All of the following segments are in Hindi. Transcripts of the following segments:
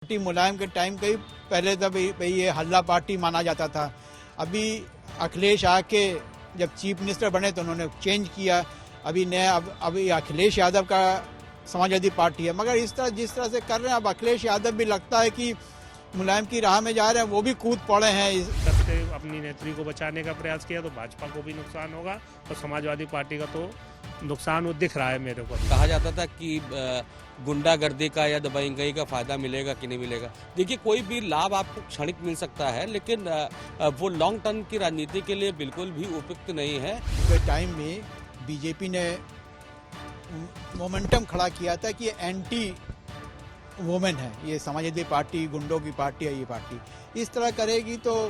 पार्टी मुलायम के टाइम के पहले तब भाई ये हल्ला पार्टी माना जाता था। अभी अखिलेश आके जब चीफ मिनिस्टर बने तो उन्होंने चेंज किया। अभी नया अभी अखिलेश यादव का समाजवादी पार्टी है, मगर इस तरह जिस तरह से कर रहे हैं अब अखिलेश यादव भी लगता है कि मुलायम की राह में जा रहे हैं, वो भी कूद पड़े हैं। सबसे अपनी नेत्री को बचाने का प्रयास किया तो भाजपा को भी नुकसान होगा और समाजवादी पार्टी का तो नुकसान वो दिख रहा है मेरे को। कहा जाता था कि गुंडागर्दी का या दबंगई का फायदा मिलेगा कि नहीं मिलेगा। देखिए, कोई भी लाभ आपको क्षणिक मिल सकता है, लेकिन वो लॉन्ग टर्म की राजनीति के लिए बिल्कुल भी उपयुक्त नहीं है। टाइम में बीजेपी ने मोमेंटम खड़ा किया था कि एंटी वुमेन है, ये समाजवादी पार्टी गुंडों की पार्टी है। ये पार्टी इस तरह करेगी तो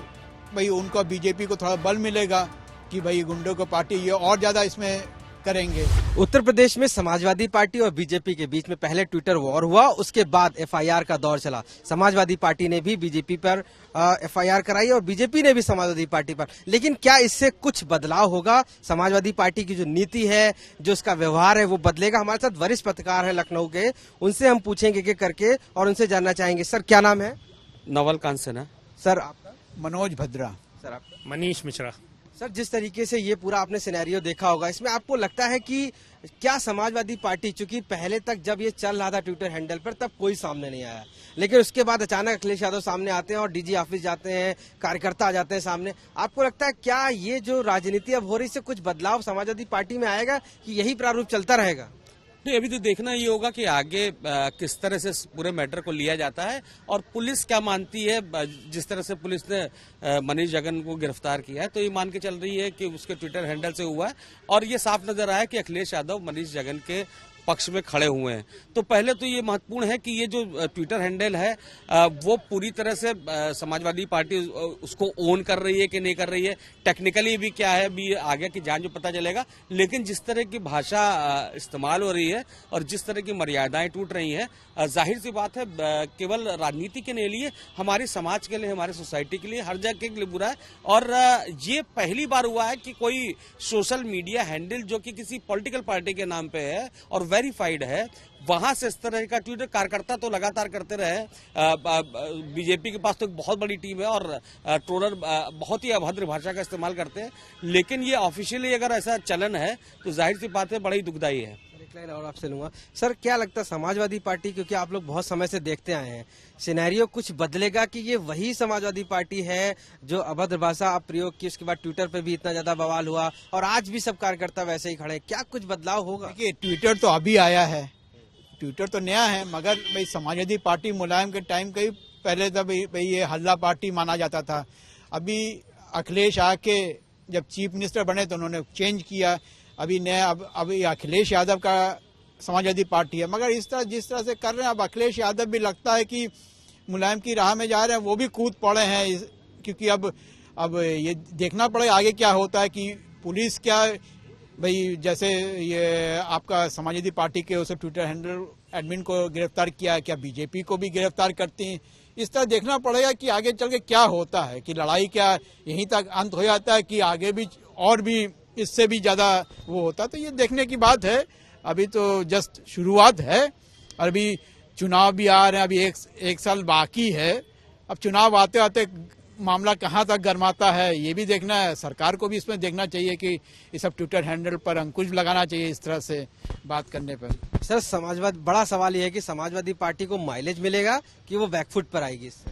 भाई उनको बीजेपी को थोड़ा बल मिलेगा कि भाई गुंडों को पार्टी ये और ज्यादा इसमें करेंगे। उत्तर प्रदेश में समाजवादी पार्टी और बीजेपी के बीच में पहले ट्विटर वॉर हुआ, उसके बाद एफआईआर का दौर चला। समाजवादी पार्टी ने भी बीजेपी पर एफआईआर कराई और बीजेपी ने भी समाजवादी पार्टी पर। लेकिन क्या इससे कुछ बदलाव होगा? समाजवादी पार्टी की जो नीति है, जो उसका व्यवहार है, वो बदलेगा? हमारे साथ वरिष्ठ पत्रकार है लखनऊ के, उनसे हम पूछेंगे कि करके और उनसे जानना चाहेंगे। सर, क्या नाम है? नवल कांसन। सर आपका? मनोज भद्रा। सर आपका? मनीष मिश्रा। सर, जिस तरीके से ये पूरा आपने सिनेरियो देखा होगा, इसमें आपको लगता है कि क्या समाजवादी पार्टी, चूंकि पहले तक जब ये चल रहा था ट्विटर हैंडल पर तब कोई सामने नहीं आया, लेकिन उसके बाद अचानक अखिलेश यादव सामने आते हैं और डीजी ऑफिस जाते हैं, कार्यकर्ता आ जाते हैं सामने, आपको लगता है क्या ये जो राजनीति अब हो रही है कुछ बदलाव समाजवादी पार्टी में आएगा कि यही प्रारूप चलता रहेगा? नहीं, अभी तो देखना ये होगा कि आगे किस तरह से पूरे मैटर को लिया जाता है और पुलिस क्या मानती है। जिस तरह से पुलिस ने मनीष जगन को गिरफ्तार किया है तो ये मान के चल रही है कि उसके ट्विटर हैंडल से हुआ है और ये साफ नजर आया है कि अखिलेश यादव मनीष जगन के पक्ष में खड़े हुए हैं। तो पहले तो ये महत्वपूर्ण है कि ये जो ट्विटर हैंडल है वो पूरी तरह से समाजवादी पार्टी उसको ओन कर रही है कि नहीं कर रही है, टेक्निकली भी क्या है भी आगे की जांच में पता चलेगा। लेकिन जिस तरह की भाषा इस्तेमाल हो रही है और जिस तरह की मर्यादाएं टूट रही हैं, जाहिर सी बात है केवल राजनीति के लिए, हमारे समाज के लिए, हमारे सोसाइटी के लिए, हर जगह के लिए बुरा है। और ये पहली बार हुआ है कि कोई सोशल मीडिया हैंडल जो कि किसी पॉलिटिकल पार्टी के नाम पे है और वेरीफाइड है, वहां से इस तरह का ट्वीट कार्यकर्ता तो लगातार करते रहे। बीजेपी के पास तो एक बहुत बड़ी टीम है और ट्रोलर बहुत ही अभद्र भाषा का इस्तेमाल करते हैं, लेकिन ये ऑफिशियली अगर ऐसा चलन है तो जाहिर सी बात है बड़ा ही दुखदायी है। एक लाइन और आपसे लूंगा। सर, क्या लगता है समाजवादी पार्टी, क्योंकि आप लोग बहुत समय से देखते आए हैं, सिनेरियो कुछ बदलेगा कि ये वही समाजवादी पार्टी है जो अभद्र भाषा आप प्रयोग की, उसके बाद ट्विटर पे भी इतना ज्यादा बवाल हुआ और आज भी सब कार्यकर्ता वैसे ही खड़े हैं, क्या कुछ बदलाव होगा? देखिए, ट्विटर तो अभी आया है, ट्विटर तो नया है, मगर भाई समाजवादी पार्टी मुलायम के टाइम के पहले तब भाई ये हल्ला पार्टी माना जाता था। अभी अखिलेश आके जब चीफ मिनिस्टर बने तो उन्होंने चेंज किया। अभी नया अभी अखिलेश यादव का समाजवादी पार्टी है, मगर इस तरह जिस तरह से कर रहे हैं अब अखिलेश यादव भी लगता है कि मुलायम की राह में जा रहे हैं, वो भी कूद पड़े हैं। क्योंकि अब ये देखना पड़ेगा आगे क्या होता है कि पुलिस क्या भाई, जैसे ये आपका समाजवादी पार्टी के उसे ट्विटर हैंडल एडमिन को गिरफ्तार किया, क्या बीजेपी को भी गिरफ्तार करती हैं? इस तरह देखना पड़ेगा कि आगे चल के क्या होता है, कि लड़ाई क्या यहीं तक अंत हो जाता है कि आगे भी और भी इससे भी ज्यादा वो होता है। तो ये देखने की बात है, अभी तो जस्ट शुरुआत है और अभी चुनाव भी आ रहे हैं, अभी एक साल बाकी है। अब चुनाव आते आते मामला कहाँ तक गर्माता है ये भी देखना है। सरकार को भी इसमें देखना चाहिए कि ये सब ट्विटर हैंडल पर अंकुश लगाना चाहिए इस तरह से बात करने पर। सर, समाजवादी, बड़ा सवाल ये है कि समाजवादी पार्टी को माइलेज मिलेगा कि वो बैकफुट पर आएगी इससे?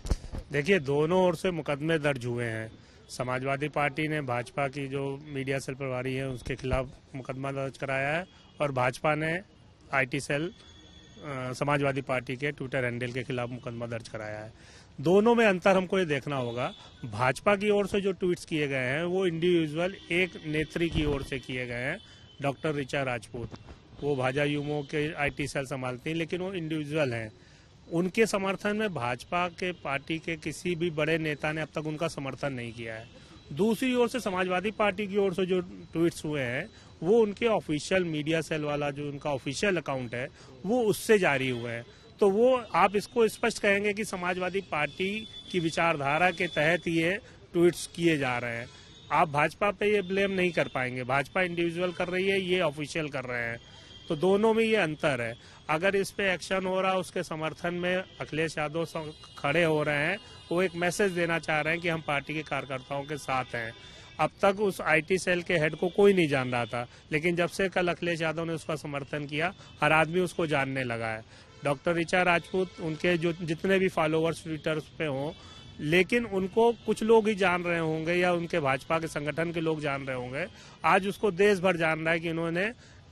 देखिए, दोनों ओर से मुकदमे दर्ज हुए हैं। समाजवादी पार्टी ने भाजपा की जो मीडिया सेल प्रभारी है उसके खिलाफ मुकदमा दर्ज कराया है और भाजपा ने IT सेल समाजवादी पार्टी के ट्विटर हैंडल के खिलाफ मुकदमा दर्ज कराया है। दोनों में अंतर हमको ये देखना होगा। भाजपा की ओर से जो ट्वीट्स किए गए हैं वो इंडिविजुअल एक नेत्री की ओर से किए गए हैं, डॉक्टर ऋचा राजपूत। वो भाजा यूमो के IT सेल संभालती हैं, लेकिन वो इंडिविजुअल हैं। उनके समर्थन में भाजपा के पार्टी के किसी भी बड़े नेता ने अब तक उनका समर्थन नहीं किया है। दूसरी ओर से समाजवादी पार्टी की ओर से जो ट्वीट्स हुए हैं वो उनके ऑफिशियल मीडिया सेल वाला जो उनका ऑफिशियल अकाउंट है वो उससे जारी हुए हैं। तो वो आप इसको स्पष्ट कहेंगे कि समाजवादी पार्टी की विचारधारा के तहत ये ट्वीट्स किए जा रहे हैं। आप भाजपा पे ये ब्लेम नहीं कर पाएंगे। भाजपा इंडिविजुअल कर रही है, ये ऑफिशियल कर रहे हैं। तो दोनों में ये अंतर है। अगर इस पे एक्शन हो रहा, उसके समर्थन में अखिलेश यादव खड़े हो रहे हैं, वो एक मैसेज देना चाह रहे हैं कि हम पार्टी के कार्यकर्ताओं के साथ हैं। अब तक उस आईटी सेल के हेड को कोई नहीं जान रहा था, लेकिन जब से कल अखिलेश यादव ने उसका समर्थन किया, हर आदमी उसको जानने लगा है। डॉक्टर ऋचा राजपूत, उनके जो जितने भी फॉलोअर्स ट्विटर पे हों, लेकिन उनको कुछ लोग ही जान रहे होंगे या उनके भाजपा के संगठन के लोग जान रहे होंगे। आज उसको देश भर जान रहा है कि इन्होंने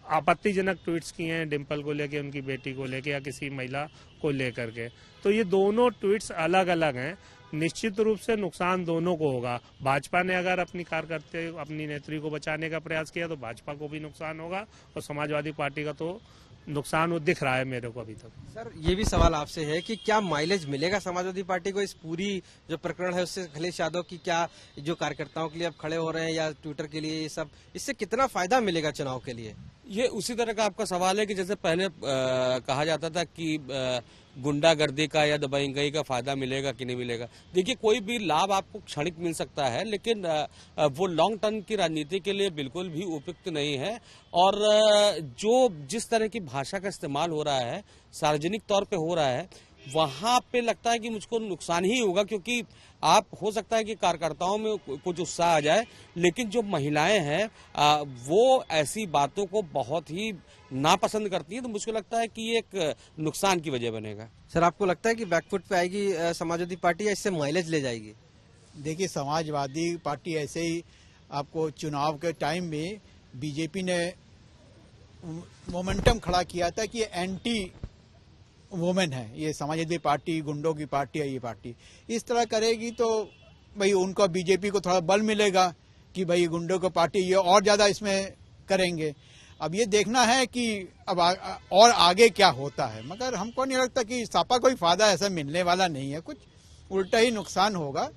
आपत्तिजनक ट्वीट्स किए हैं डिम्पल को लेके, उनकी बेटी को लेके या किसी महिला को लेकर के। तो ये दोनों ट्वीट्स अलग अलग हैं। निश्चित रूप से नुकसान दोनों को होगा। भाजपा ने अगर अपनी कार्यकर्ता, अपनी नेत्री को बचाने का प्रयास किया तो भाजपा को भी नुकसान होगा, और समाजवादी पार्टी का तो नुकसान वो दिख रहा है मेरे को अभी तक। सर, ये भी सवाल आपसे है कि क्या माइलेज मिलेगा समाजवादी पार्टी को इस पूरी जो प्रकरण है उससे? अखिलेश यादव की क्या जो कार्यकर्ताओं के लिए अब खड़े हो रहे हैं या ट्विटर के लिए, ये सब इससे कितना फायदा मिलेगा चुनाव के लिए? ये उसी तरह का आपका सवाल है कि जैसे पहले कहा जाता था कि गुंडागर्दी का या दबंगई का फायदा मिलेगा कि नहीं मिलेगा। देखिए, कोई भी लाभ आपको क्षणिक मिल सकता है, लेकिन वो लॉन्ग टर्म की राजनीति के लिए बिल्कुल भी उपयुक्त नहीं है। और जो जिस तरह की भाषा का इस्तेमाल हो रहा है, सार्वजनिक तौर पे हो रहा है, वहां पे लगता है कि मुझको नुकसान ही होगा, क्योंकि आप हो सकता है कि कार्यकर्ताओं में कुछ उत्साह आ जाए, लेकिन जो महिलाएं हैं वो ऐसी बातों को बहुत ही नापसंद करती हैं। तो मुझको लगता है कि ये एक नुकसान की वजह बनेगा। सर, आपको लगता है कि बैकफुट पे आएगी समाजवादी पार्टी या इससे माइलेज ले जाएगी? देखिए, समाजवादी पार्टी ऐसे ही आपको चुनाव के टाइम में बीजेपी ने मोमेंटम खड़ा किया था कि एंटी वुमेन है, ये समाजवादी पार्टी गुंडों की पार्टी है। ये पार्टी इस तरह करेगी तो भाई उनको, बीजेपी को थोड़ा बल मिलेगा कि भाई गुंडों की पार्टी ये और ज्यादा इसमें करेंगे। अब ये देखना है कि अब और आगे क्या होता है, मगर हमको नहीं लगता कि सपा कोई फायदा ऐसा मिलने वाला नहीं है, कुछ उल्टा ही नुकसान होगा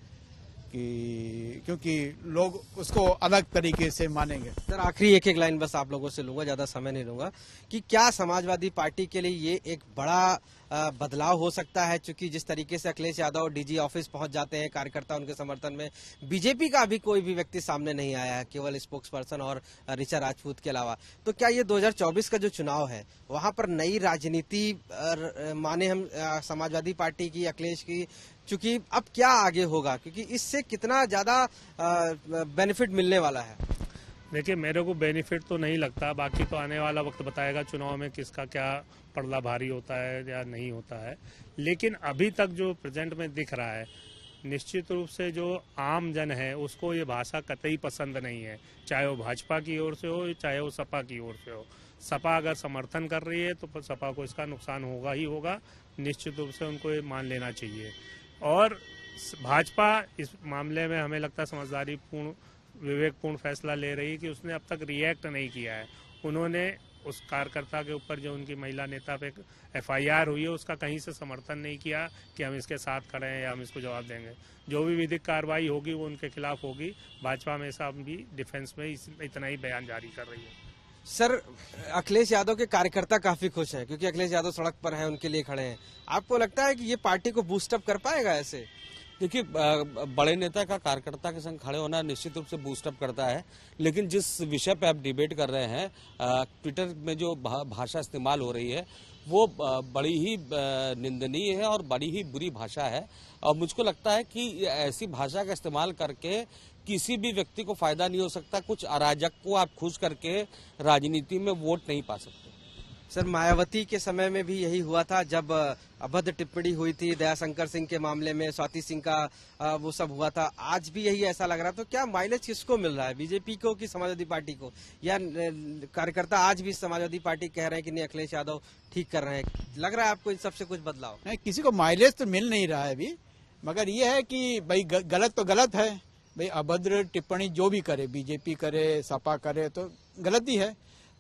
क्योंकि लोग उसको अलग तरीके से मानेंगे। सर, आखिरी एक लाइन बस आप लोगों से लूंगा, ज्यादा समय नहीं लूंगा, कि क्या समाजवादी पार्टी के लिए ये एक बड़ा बदलाव हो सकता है? क्योंकि जिस तरीके से अखिलेश यादव डीजी ऑफिस पहुंच जाते हैं कार्यकर्ता उनके समर्थन में, बीजेपी का अभी कोई भी व्यक्ति सामने नहीं आया है, केवल स्पोक्स पर्सन और ऋचा राजपूत के अलावा। तो क्या ये 2024 का जो चुनाव है वहां पर नई राजनीति माने हम समाजवादी पार्टी की, अखिलेश की, चूंकि अब क्या आगे होगा, क्योंकि इससे कितना ज्यादा बेनिफिट मिलने वाला है? देखिए, मेरे को बेनिफिट तो नहीं लगता, बाकी तो आने वाला वक्त बताएगा चुनाव में किसका क्या पड़ला भारी होता है या नहीं होता है। लेकिन अभी तक जो प्रेजेंट में दिख रहा है, निश्चित रूप से जो आम जन है उसको ये भाषा कतई पसंद नहीं है, चाहे वो भाजपा की ओर से हो चाहे वो सपा की ओर से हो। सपा अगर समर्थन कर रही है तो सपा को इसका नुकसान होगा ही होगा, निश्चित रूप से उनको ये मान लेना चाहिए। और भाजपा इस मामले में हमें लगता है समझदारी पूर्ण, विवेकपूर्ण फैसला ले रही है कि उसने अब तक रिएक्ट नहीं किया है। उन्होंने उस कार्यकर्ता के ऊपर जो उनकी महिला नेता पे एफआईआर हुई है उसका कहीं से समर्थन नहीं किया कि हम इसके साथ खड़े हैं या हम इसको जवाब देंगे। जो भी विधिक कार्रवाई होगी वो उनके खिलाफ होगी। भाजपा हमेशा भी डिफेंस में इतना ही बयान जारी कर रही है। सर, अखिलेश यादव के कार्यकर्ता काफी खुश हैं क्योंकि अखिलेश यादव सड़क पर हैं, उनके लिए खड़े हैं। आपको लगता है कि ये पार्टी को बूस्टअप कर पाएगा ऐसे? देखिए, बड़े नेता का कार्यकर्ता के संग खड़े होना निश्चित रूप से बूस्टअप करता है, लेकिन जिस विषय पे आप डिबेट कर रहे हैं, ट्विटर में जो भाषा इस्तेमाल हो रही है वो बड़ी ही निंदनीय है और बड़ी ही बुरी भाषा है। और मुझको लगता है कि ऐसी भाषा का इस्तेमाल करके किसी भी व्यक्ति को फायदा नहीं हो सकता। कुछ अराजक को आप खुश करके राजनीति में वोट नहीं पा सकते। सर, मायावती के समय में भी यही हुआ था, जब अभद्र टिप्पणी हुई थी दयाशंकर सिंह के मामले में, स्वाति सिंह का वो सब हुआ था। आज भी यही ऐसा लग रहा। तो क्या माइलेज किसको मिल रहा है, बीजेपी को कि समाजवादी पार्टी को? या कार्यकर्ता आज भी समाजवादी पार्टी कह रहे हैं कि नहीं अखिलेश यादव ठीक कर रहे हैं? लग रहा है आपको इन सबसे कुछ बदलाव? नहीं, किसी को माइलेज तो मिल नहीं रहा है अभी, मगर ये है कि भाई गलत तो गलत है। भाई अभद्र टिप्पणी जो भी करे, बीजेपी करे सपा करे, तो गलत ही है।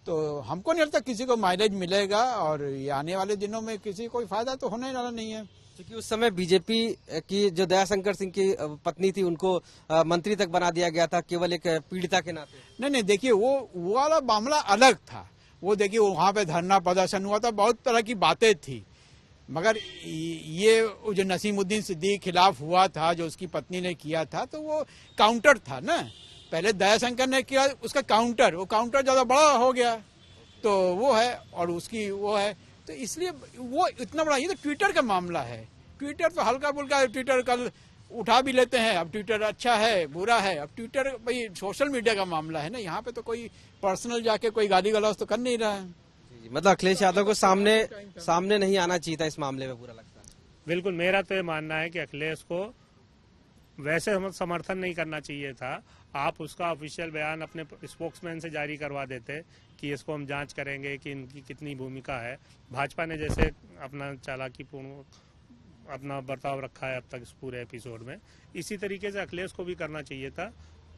तो हमको नहीं लगता किसी को माइलेज मिलेगा, और ये आने वाले दिनों में किसी को कोई फायदा तो होने वाला नहीं है। क्योंकि उस समय बीजेपी की जो दयाशंकर सिंह की पत्नी थी उनको मंत्री तक बना दिया गया था, केवल एक पीड़िता के नाते। नहीं, देखिए वो वाला मामला अलग था। वो देखिए वहाँ पे धरना प्रदर्शन हुआ था, बहुत तरह की बातें थी, मगर ये जो नसीमुद्दीन सिद्दीकी खिलाफ हुआ था, जो उसकी पत्नी ने किया था, तो वो काउंटर था ना। पहले दयाशंकर ने किया उसका काउंटर, वो काउंटर ज्यादा बड़ा हो गया। तो वो है और उसकी वो है, तो इसलिए वो इतना बड़ा, ये तो ट्विटर का मामला है। ट्विटर तो हल्का फुल्का, ट्विटर कल उठा भी लेते हैं, अब ट्विटर अच्छा है बुरा है, अब ट्विटर भाई सोशल मीडिया का मामला है ना, यहाँ पे तो कोई पर्सनल जाके कोई गाली गलौज तो कर नहीं रहा है। मतलब अखिलेश यादव को सामने नहीं आना चाहिए था इस मामले में, पूरा लगता है। बिल्कुल, मेरा तो ये मानना है कि अखिलेश को वैसे समर्थन नहीं करना चाहिए था। आप उसका ऑफिशियल बयान अपने स्पोक्समैन से जारी करवा देते कि इसको हम जांच करेंगे कि इनकी कितनी भूमिका है। भाजपा ने जैसे अपना चालाकीपूर्ण अपना बर्ताव रखा है अब तक इस पूरे एपिसोड में, इसी तरीके से अखिलेश को भी करना चाहिए था।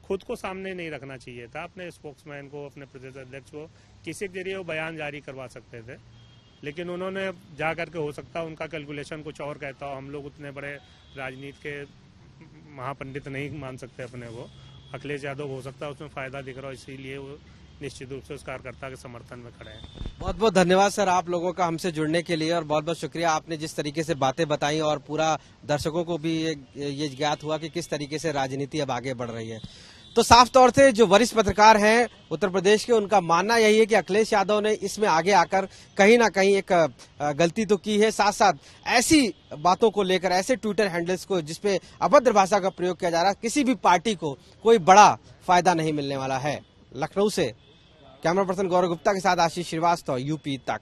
खुद को सामने नहीं रखना चाहिए था, अपने स्पोक्समैन को, अपने प्रदेश अध्यक्ष को किसी के जरिए वो बयान जारी करवा सकते थे, लेकिन उन्होंने जा करके, हो सकता है उनका कैलकुलेशन कुछ और कहता हो। हम लोग उतने बड़े राजनीति के महापंडित नहीं मान सकते अपने को। अखिलेश यादव हो सकता है उसमें फायदा दिख रहा हो, इसीलिए वो निश्चित रूप से उस कार्यकर्ता के समर्थन में खड़े हैं। बहुत बहुत धन्यवाद सर आप लोगों का हमसे जुड़ने के लिए, और बहुत बहुत शुक्रिया आपने जिस तरीके से बातें बताई, और पूरा दर्शकों को भी ये ज्ञात हुआ कि किस तरीके से राजनीति अब आगे बढ़ रही है। तो साफ तौर से जो वरिष्ठ पत्रकार हैं उत्तर प्रदेश के, उनका मानना यही है कि अखिलेश यादव ने इसमें आगे आकर कहीं ना कहीं एक गलती तो की है, साथ साथ ऐसी बातों को लेकर, ऐसे ट्विटर हैंडल्स को जिसपे अभद्र भाषा का प्रयोग किया जा रहा है, किसी भी पार्टी को कोई बड़ा फायदा नहीं मिलने वाला है। लखनऊ से कैमरा पर्सन गौरव गुप्ता के साथ आशीष श्रीवास्तव, यूपी तक।